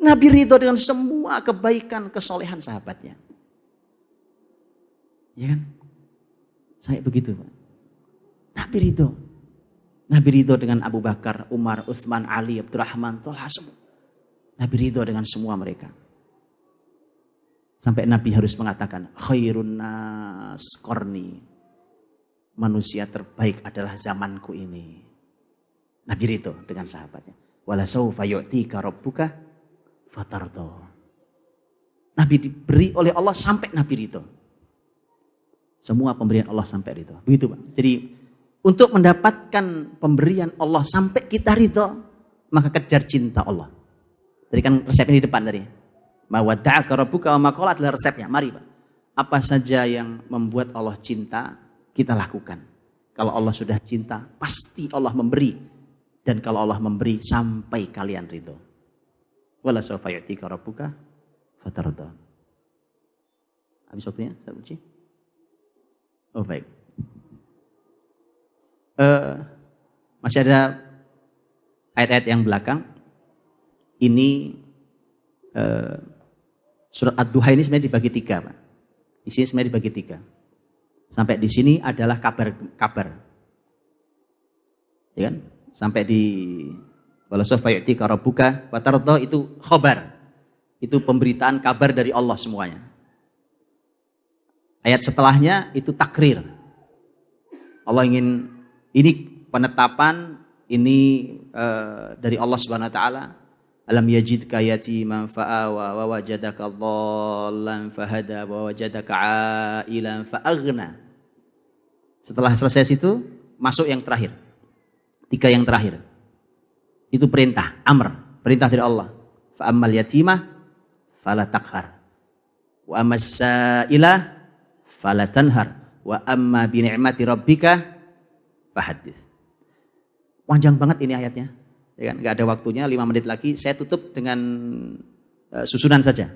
Nabi ridho dengan semua kebaikan, kesolehan sahabatnya. Ya kan? Saya begitu Pak. Nabi ridho. Nabi ridho dengan Abu Bakar, Umar, Utsman, Ali, Abdurrahman, Thalha semua. Nabi ridho dengan semua mereka. Sampai Nabi harus mengatakan, khairun nas qarni. Manusia terbaik adalah zamanku ini. Nabi ridho dengan sahabatnya. Wala saufa yu'tika rabbuka fatarda. Nabi diberi oleh Allah sampai Nabi ridho. Semua pemberian Allah sampai ridho. Begitu Pak. Jadi untuk mendapatkan pemberian Allah sampai kita ridho, maka kejar cinta Allah. Tadi kan resep ini di depan tadi. Mawadda'aka rabbuka wa ma qala adalah resepnya. Mari Pak. Apa saja yang membuat Allah cinta, kita lakukan. Kalau Allah sudah cinta, pasti Allah memberi. Dan kalau Allah memberi, sampai kalian ridho. Wala sawfa yu'tika rabbuka fatarda. Habis waktunya, saya uji. Oh baik. Masih ada ayat-ayat yang belakang. Ini surat Ad-Duha ini sebenarnya dibagi 3, Pak. Isinya sebenarnya dibagi 3. Sampai di sini adalah kabar. Ya kan? Sampai di wala sawfa yu'tika rabbuka fatarda itu khabar. Itu pemberitaan kabar dari Allah semuanya. Ayat setelahnya itu takrir. Allah ingin, ini penetapan, ini dari Allah Subhanahu wa taala. Alam yajidka yatiman fa'awa wa wajadaka dhallan fahada wa wajadaka 'ailan fa'aghna. Setelah selesai situ masuk yang terakhir. 3 yang terakhir. Itu perintah, amr, perintah dari Allah. Fa ammal yatimah fala taqhar. Wa ammas sa'ila fala tanhar. Wa amma bi ni'mati rabbika fahaddits. Panjang banget ini ayatnya. Ya kan? Enggak ada waktunya, 5 menit lagi. Saya tutup dengan susunan saja.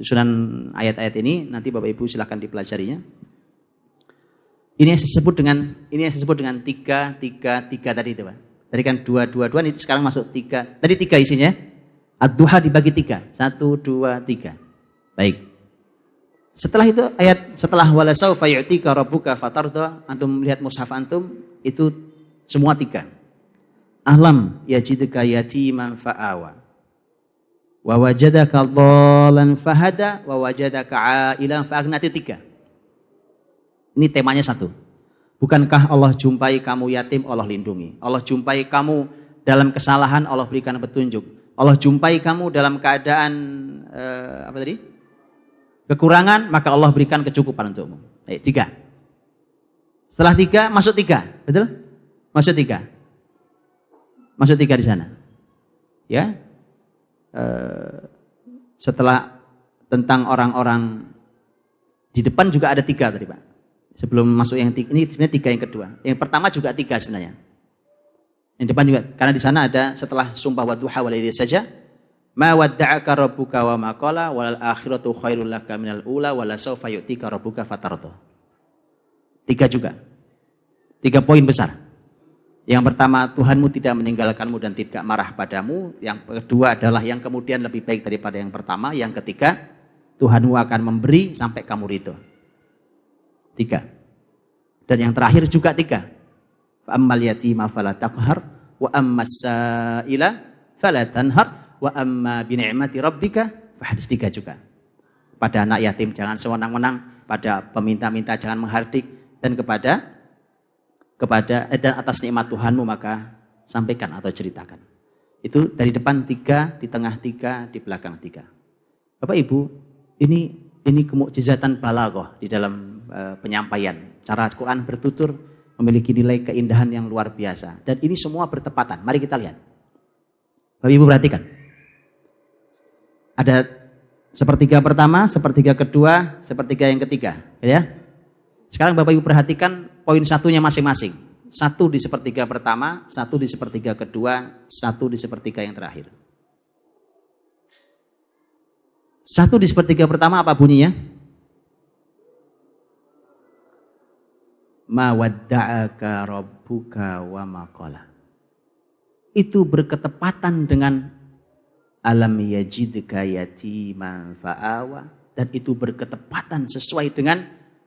Susunan ayat-ayat ini nanti Bapak Ibu silakan dipelajarinya. Ini yang saya sebut dengan 3 tadi itu, Pak. Tadi kan 2, ini sekarang masuk 3. Tadi 3 isinya. Ad-Duha dibagi 3. 1, 2, 3. Baik. Setelah itu setelah wala sawfa yu'tika rabbuka fatarda, antum lihat mushaf antum, itu semua 3. Alam yajidka yatiman fa'awa. Wa wajadaka dhallan fahada wa wajadaka 'ailan fa'aghna. 3. Ini temanya 1. Bukankah Allah jumpai kamu yatim, Allah lindungi. Allah jumpai kamu dalam kesalahan, Allah berikan petunjuk. Allah jumpai kamu dalam keadaan kekurangan, maka Allah berikan kecukupan untukmu. 3. Setelah 3 masuk 3, betul? Masuk 3. Masuk 3 di sana. Ya. Setelah tentang orang-orang di depan juga ada 3 tadi, Pak. Sebelum masuk yang 3, ini sebenarnya 3 yang kedua. Yang pertama juga 3 sebenarnya. Yang depan juga, karena di sana ada setelah sumpah wa duha wal idza saja, ma wadda'aka rabbuka wa ma qala wal akhiratu khairul laka minal ula wala sawfa yu'tika rabbuka fatarda. 3 juga. 3 poin besar. Yang pertama, Tuhanmu tidak meninggalkanmu dan tidak marah padamu. Yang kedua adalah yang kemudian lebih baik daripada yang pertama. Yang ketiga, Tuhanmu akan memberi sampai kamu ridho. 3. Dan yang terakhir juga 3. Fa ammal yatima fala taqhar wa ammas sa'ila fala tanhar wa amma bi ni'mati rabbika fahaddits. 3 juga. Pada anak yatim jangan sewenang-wenang, pada peminta-minta jangan menghardik, dan kepada dan atas nikmat Tuhanmu maka sampaikan atau ceritakan. Itu dari depan 3, di tengah 3, di belakang 3. Bapak Ibu, ini kemukjizatan balaghah di dalam penyampaian. Cara Al-Quran bertutur memiliki nilai keindahan yang luar biasa. Dan ini semua bertepatan. Mari kita lihat. Bapak Ibu perhatikan. Ada sepertiga pertama, sepertiga kedua, sepertiga yang ketiga. Ya. Sekarang Bapak Ibu perhatikan poin satunya masing-masing. 1 di sepertiga pertama, 1 di sepertiga kedua, 1 di sepertiga yang terakhir. 1 di sepertiga pertama apa bunyinya? Ma wadda'aka rabbuka wa ma qala. Itu berketepatan dengan alam yajidka yatiman fa'awa, dan itu berketepatan sesuai dengan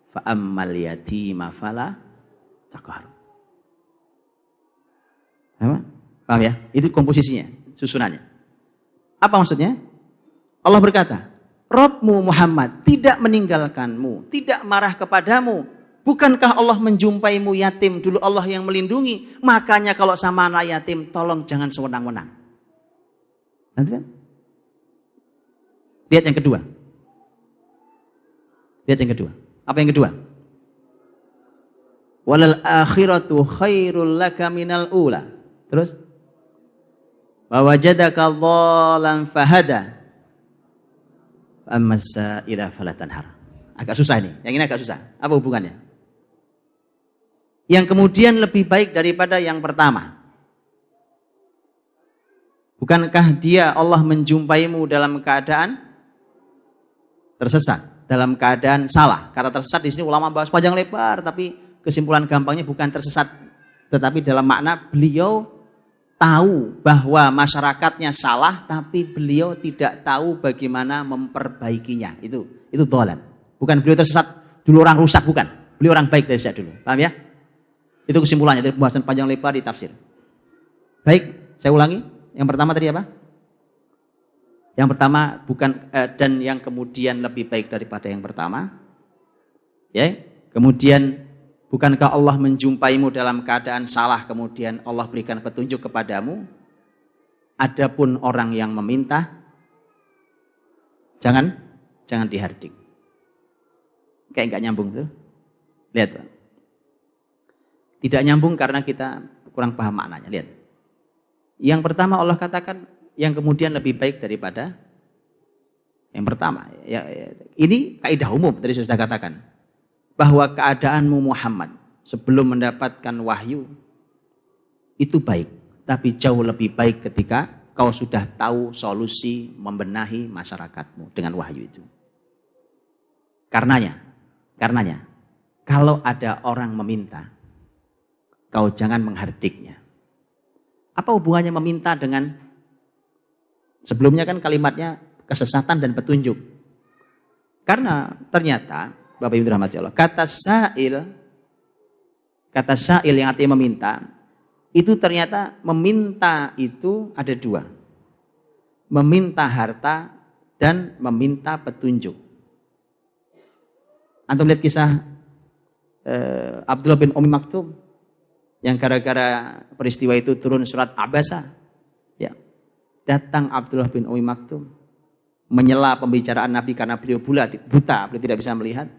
fa ammal yatima fala taqhar. Paham ya? Itu komposisinya, susunannya. Apa maksudnya? Allah berkata, Rabbmu Muhammad tidak meninggalkanmu, tidak marah kepadamu. Bukankah Allah menjumpaimu yatim, dulu Allah yang melindungi? Makanya kalau sama anak yatim, tolong jangan sewenang-wenang. Nanti kan? Lihat yang kedua. Lihat yang kedua. Apa yang kedua? Walal akhiratu khairul laka minal ula. Terus? Wa wajadaka dhallan fahada. Ammas sa'ila fala tanhar. Agak susah nih. Yang ini agak susah. Apa hubungannya? Yang kemudian lebih baik daripada yang pertama. Bukankah dia Allah menjumpaimu dalam keadaan tersesat, dalam keadaan salah? Kata tersesat di sini ulama bahas panjang lebar, tapi kesimpulan gampangnya bukan tersesat, tetapi dalam makna beliau tahu bahwa masyarakatnya salah, tapi beliau tidak tahu bagaimana memperbaikinya. Itu dhalan. Bukan beliau tersesat, dulu orang rusak, bukan. Beliau orang baik dari sejak dulu. Paham ya? Itu kesimpulannya dari pembahasan panjang lebar di tafsir. Baik, saya ulangi. Yang pertama tadi apa? Yang pertama bukan dan yang kemudian lebih baik daripada yang pertama. Ya. Kemudian bukankah Allah menjumpaimu dalam keadaan salah, kemudian Allah berikan petunjuk kepadamu? Adapun orang yang meminta, jangan dihardik. Kayak nggak nyambung tuh. Lihat. Tidak nyambung karena kita kurang paham maknanya. Lihat. Yang pertama Allah katakan yang kemudian lebih baik daripada yang pertama. Ini kaidah umum tadi sudah katakan. Bahwa keadaanmu Muhammad sebelum mendapatkan wahyu itu baik. Tapi jauh lebih baik ketika kau sudah tahu solusi membenahi masyarakatmu dengan wahyu itu. Karenanya, kalau ada orang meminta, kau jangan menghardiknya. Apa hubungannya meminta dengan sebelumnya kan kalimatnya kesesatan dan petunjuk. Karena ternyata Bapak Ibu dirahmati Allah, kata sa'il yang artinya meminta, itu ternyata meminta itu ada dua. Meminta harta dan meminta petunjuk. Antum lihat kisah Abdullah bin Umi Maktum yang gara-gara peristiwa itu turun surat Abasa. Ya. Datang Abdullah bin Umi Maktum menyela pembicaraan Nabi karena beliau buta, beliau tidak bisa melihat.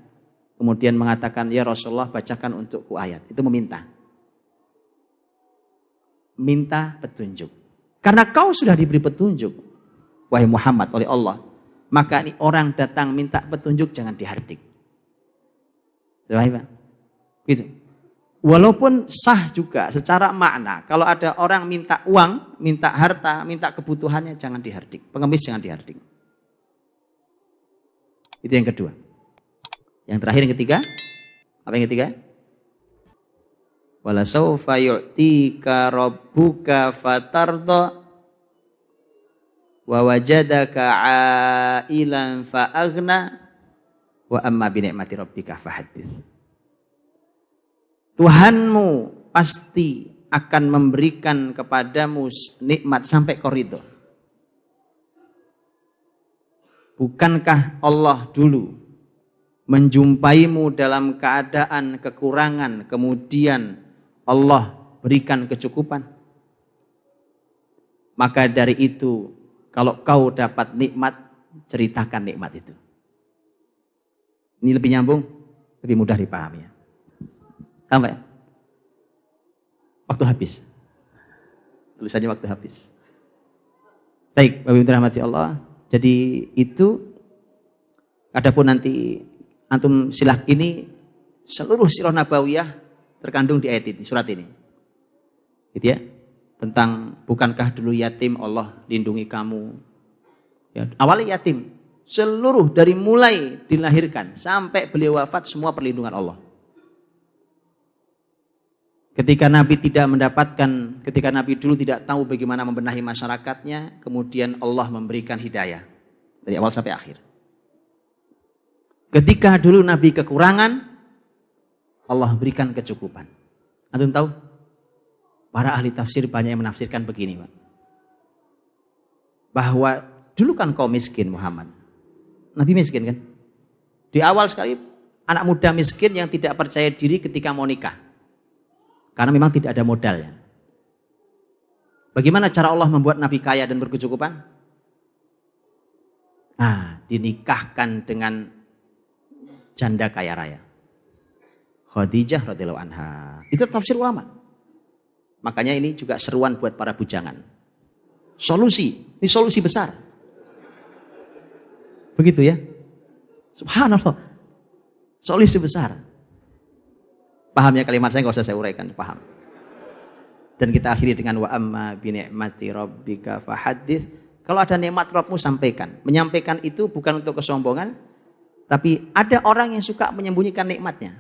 Kemudian mengatakan, ya Rasulullah bacakan untukku ayat. Itu meminta. Minta petunjuk. Karena kau sudah diberi petunjuk, wahai Muhammad, oleh Allah. Maka ini orang datang minta petunjuk jangan dihardik. Gitu. Walaupun sah juga secara makna. Kalau ada orang minta uang, minta harta, minta kebutuhannya, jangan dihardik. Pengemis jangan dihardik. Itu yang kedua. Yang terakhir yang ketiga. Apa yang ketiga? Wala sawfa yu'tika rabbuka fatardha wa wajadaka 'ailan fa aghna wa amma bi ni'mati rabbika fahaddits. Tuhanmu pasti akan memberikan kepadamu nikmat sampai kau ridho. Bukankah Allah dulu menjumpaimu dalam keadaan kekurangan, kemudian Allah berikan kecukupan? Maka dari itu, kalau kau dapat nikmat, ceritakan nikmat itu. Ini lebih nyambung, lebih mudah dipahami ya. Sampai waktu habis. Tulisannya waktu habis. Baik, Bapak Ibu dirahmati Allah. Jadi itu adapun nanti antum silah ini seluruh sirah nabawiyah terkandung di ayat ini, surat ini. Gitu ya. Tentang bukankah dulu yatim Allah lindungi kamu. Ya, awalnya yatim. Seluruh dari mulai dilahirkan sampai beliau wafat semua perlindungan Allah. Ketika Nabi ketika Nabi dulu tidak tahu bagaimana membenahi masyarakatnya, kemudian Allah memberikan hidayah dari awal sampai akhir. Ketika dulu Nabi kekurangan, Allah berikan kecukupan. Antum tahu? Para ahli tafsir banyak yang menafsirkan begini, Pak. Bahwa dulu kan kau miskin Muhammad. Nabi miskin kan? Di awal sekali anak muda miskin yang tidak percaya diri ketika mau nikah. Karena memang tidak ada modalnya. Bagaimana cara Allah membuat Nabi kaya dan berkecukupan? Dinikahkan dengan janda kaya raya. Khadijah radhiyallahu anha. Itu tafsir ulama. Makanya ini juga seruan buat para bujangan. Solusi, ini solusi besar. Begitu ya. Subhanallah. Solusi besar. Pahamnya kalimat saya nggak usah saya uraikan, paham. Dan kita akhiri dengan wa amma bi ni'mati rabbika fahaddits. Kalau ada nikmat Rabbmu sampaikan. Menyampaikan itu bukan untuk kesombongan, tapi ada orang yang suka menyembunyikan nikmatnya.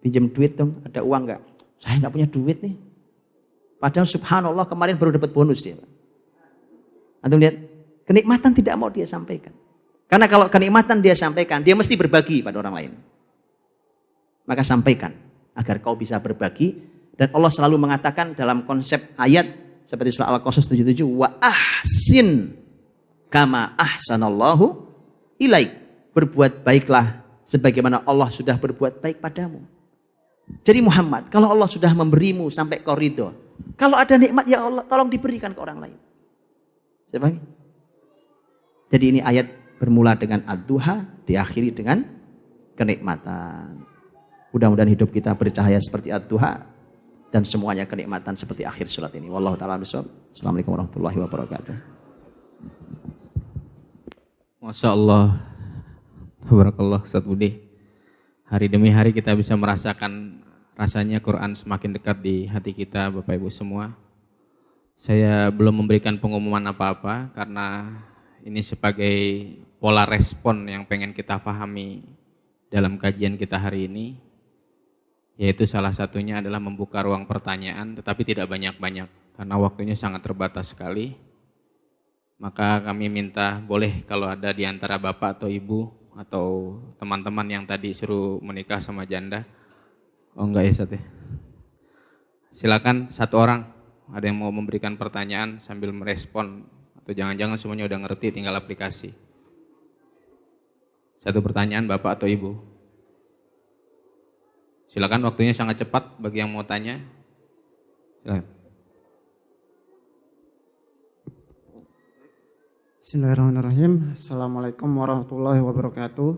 Pinjam duit dong, ada uang nggak? Saya nggak punya duit nih. Padahal subhanallah kemarin baru dapat bonus dia. Antum lihat, kenikmatan tidak mau dia sampaikan. Karena kalau kenikmatan dia sampaikan, dia mesti berbagi pada orang lain. Maka sampaikan agar kau bisa berbagi. Dan Allah selalu mengatakan dalam konsep ayat seperti surah Al-Qasas 77, wa ahsin kama ahsanallahu ilaik. Berbuat baiklah sebagaimana Allah sudah berbuat baik padamu. Jadi Muhammad, kalau Allah sudah memberimu sampai kau ridho, kalau ada nikmat ya Allah, tolong diberikan ke orang lain. Siapa? Jadi ini ayat bermula dengan ad-duha, diakhiri dengan kenikmatan. Mudah-mudahan hidup kita bercahaya seperti ad-duha dan semuanya kenikmatan seperti akhir surat ini. Wallahu ta'ala bishawab. Assalamualaikum warahmatullahi wabarakatuh. Masya Allah. Tabarakallah Ustaz Budi. Hari demi hari kita bisa merasakan rasanya Quran semakin dekat di hati kita, Bapak Ibu semua. Saya belum memberikan pengumuman apa-apa karena ini sebagai pola respon yang pengen kita pahami dalam kajian kita hari ini. Yaitu salah satunya adalah membuka ruang pertanyaan tetapi tidak banyak-banyak karena waktunya sangat terbatas sekali. Maka kami minta boleh kalau ada di antara Bapak atau Ibu atau teman-teman yang tadi suruh menikah sama janda. Oh enggak ya Ustaz ya. Silakan satu orang, ada yang mau memberikan pertanyaan sambil merespon atau jangan-jangan semuanya udah ngerti tinggal aplikasi. Satu pertanyaan Bapak atau Ibu. Silakan, waktunya sangat cepat bagi yang mau tanya. Silakan. Bismillahirrahmanirrahim. Assalamualaikum warahmatullahi wabarakatuh.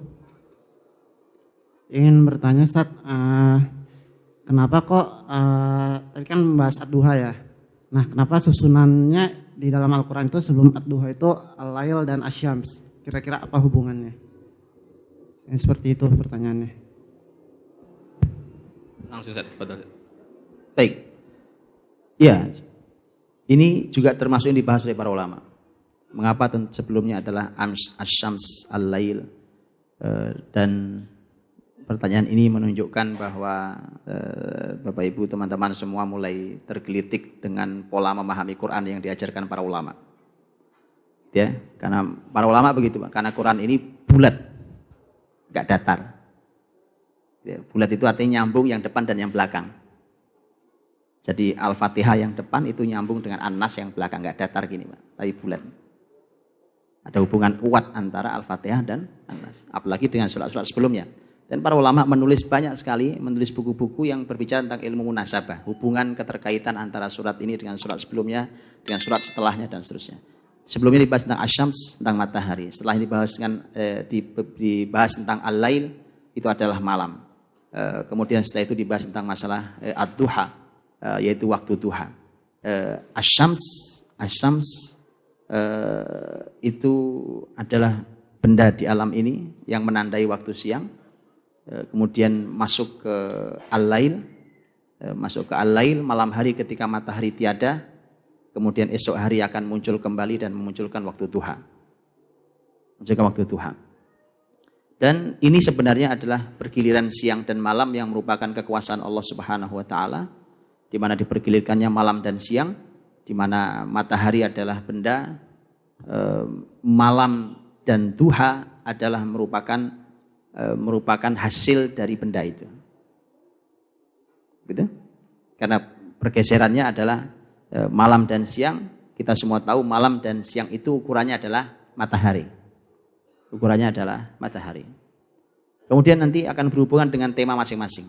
Ingin bertanya Ustaz, kenapa kok tadi kan membahas ad-duha ya. Nah, kenapa susunannya di dalam Al-Quran itu sebelum ad-duha itu al-lail dan asyams? Kira-kira apa hubungannya? Yang seperti itu pertanyaannya. Langsung Ustaz, fadhil. Baik. Ya, ini juga termasuk yang dibahas oleh para ulama. Mengapa sebelumnya adalah asyams al-lail, dan pertanyaan ini menunjukkan bahwa Bapak Ibu teman-teman semua mulai tergelitik dengan pola memahami Quran yang diajarkan para ulama. Ya, karena para ulama begitu, karena Quran ini bulat, enggak datar. Ya, bulat itu artinya nyambung yang depan dan yang belakang. Jadi Al-Fatihah yang depan itu nyambung dengan An-Nas yang belakang, enggak datar gini, Pak, tapi bulat. Ada hubungan kuat antara Al-Fatihah dan An-Nas, apalagi dengan surat-surat sebelumnya. Dan para ulama menulis banyak sekali, menulis buku-buku yang berbicara tentang ilmu munasabah, hubungan keterkaitan antara surat ini dengan surat sebelumnya, dengan surat setelahnya dan seterusnya. Sebelumnya dibahas tentang asyams, tentang matahari. Setelah ini dibahas tentang al-lail, itu adalah malam. Kemudian setelah itu dibahas tentang masalah ad-duha, yaitu waktu duha. Asyams itu adalah benda di alam ini yang menandai waktu siang. Kemudian masuk ke al-lail, malam hari ketika matahari tiada. Kemudian esok hari akan muncul kembali dan memunculkan waktu duha. Dan ini sebenarnya adalah pergiliran siang dan malam yang merupakan kekuasaan Allah Subhanahu wa taala, di mana dipergilirkannya malam dan siang, di mana matahari adalah benda, malam dan duha adalah merupakan hasil dari benda itu. Gitu? Karena pergeserannya adalah malam dan siang. Kita semua tahu malam dan siang itu ukurannya adalah matahari. Kemudian nanti akan berhubungan dengan tema masing-masing.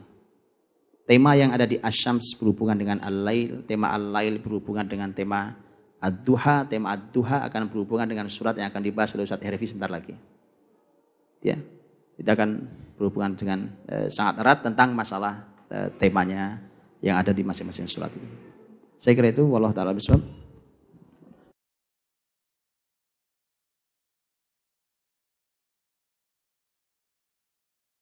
Tema yang ada di asyams berhubungan dengan al-lail, tema al-lail berhubungan dengan tema ad-duha, tema ad-duha akan berhubungan dengan surat yang akan dibahas oleh Ustaz Herfi sebentar lagi. Ya, kita akan berhubungan dengan sangat erat tentang masalah temanya yang ada di masing-masing surat itu. Saya kira itu, wallahu ta'ala bishawab.